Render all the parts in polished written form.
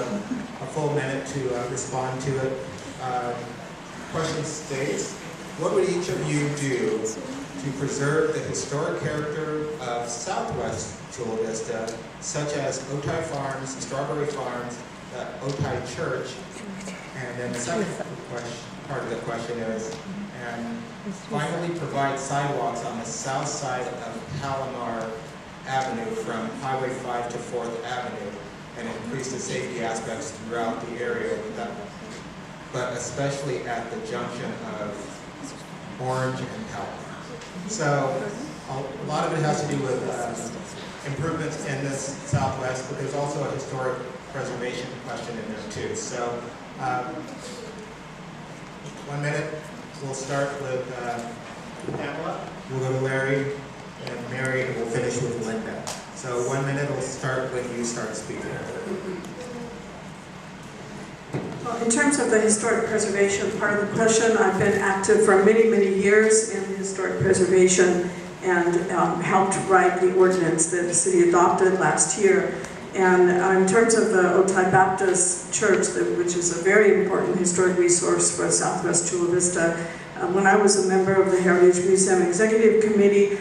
a full minute to respond to it. Question states, what would each of you do to preserve the historic character of Southwest Chula Vista, such as Otay Farms, Strawberry Farms, the Otay Church, and then the second part of the question is, and finally provide sidewalks on the south side of Palomar Avenue from Highway 5 to 4th Avenue, and increase the safety aspects throughout the area, but especially at the junction of Orange and Palomar. So a lot of it has to do with improvements in this Southwest, but there's also a historic preservation question in there too. So 1 minute, we'll start with Pamela, we'll go to Larry, and Mary, and we'll finish with Linda. So 1 minute will start when you start speaking. Well, in terms of the historic preservation part of the question, I've been active for many, many years in historic preservation and helped write the ordinance that the city adopted last year. And in terms of the Otay Baptist Church, which is a very important historic resource for Southwest Chula Vista, when I was a member of the Heritage Museum Executive Committee,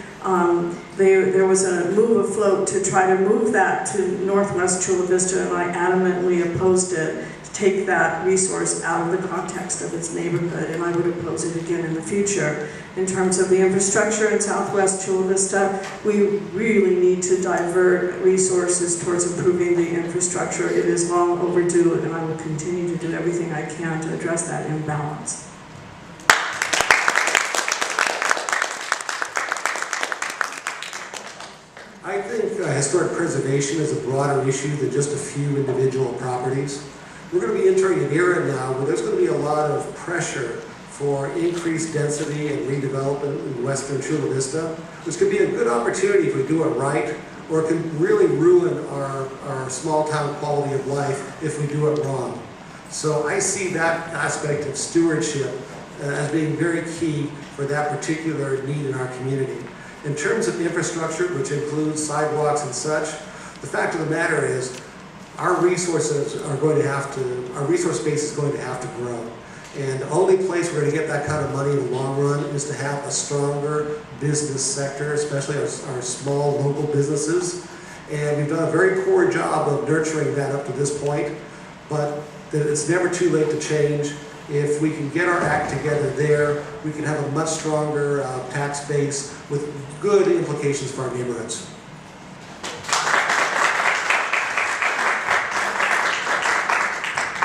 there was a move afloat to try to move that to Northwest Chula Vista, and I adamantly opposed it, to take that resource out of the context of its neighborhood, and I would oppose it again in the future. In terms of the infrastructure in Southwest Chula Vista, we really need to divert resources towards improving the infrastructure. It is long overdue, and I will continue to do everything I can to address that imbalance. I think historic preservation is a broader issue than just a few individual properties. We're going to be entering an era now where there's going to be a lot of pressure for increased density and redevelopment in western Chula Vista, which could be a good opportunity if we do it right, or it can really ruin our small town quality of life if we do it wrong. So I see that aspect of stewardship as being very key for that particular need in our community. In terms of infrastructure, which includes sidewalks and such, the fact of the matter is our resources are going to have to, our resource base is going to have to grow. And the only place we're going to get that kind of money in the long run is to have a stronger business sector, especially our small local businesses. And we've done a very poor job of nurturing that up to this point, but it's never too late to change. If we can get our act together there, we can have a much stronger tax base with good implications for our neighborhoods.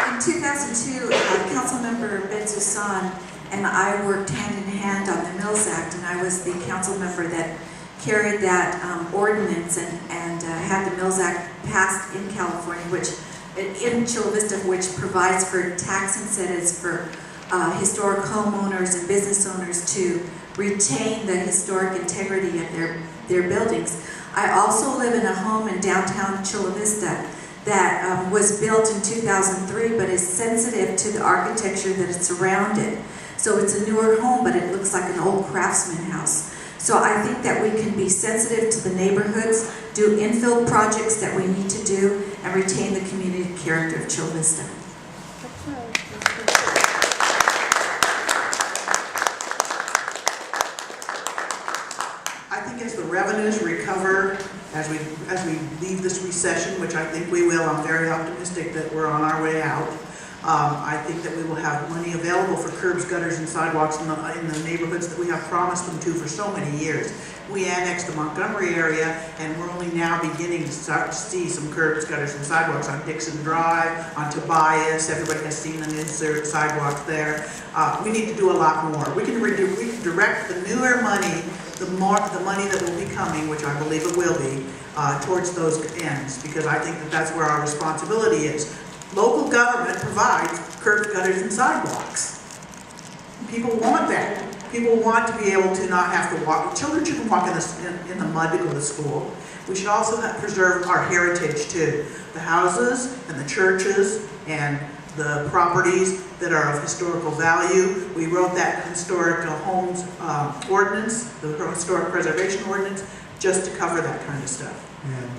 In 2002, Councilmember Ben Susan and I worked hand in hand on the Mills Act, and I was the council member that carried that ordinance and had the Mills Act passed in California, which in Chula Vista, which provides for tax incentives for historic homeowners and business owners to retain the historic integrity of their buildings. I also live in a home in downtown Chula Vista that was built in 2003, but is sensitive to the architecture that it's surrounded. So it's a newer home, but it looks like an old craftsman house. So I think that we can be sensitive to the neighborhoods, do infill projects that we need to do, and retain the community character of Chula Vista. I think as the revenues recover, as we leave this recession, which I think we will, I'm very optimistic that we're on our way out. I think that we will have money available for curbs, gutters, and sidewalks in the neighborhoods that we have promised them to for so many years. We annexed the Montgomery area, and we're only now beginning to start to see some curbs, gutters, and sidewalks on Dixon Drive, on Tobias. Everybody has seen the new sidewalks there. We need to do a lot more. We can direct the newer money, the money that will be coming, which I believe it will be, towards those ends, because I think that that's where our responsibility is. Local government provides curbs, gutters, and sidewalks. People want that. People want to be able to not have to walk. Children shouldn't walk in the mud to go to school. We should also preserve our heritage too. The houses and the churches and the properties that are of historical value. We wrote that historic homes ordinance, the historic preservation ordinance, just to cover that kind of stuff. And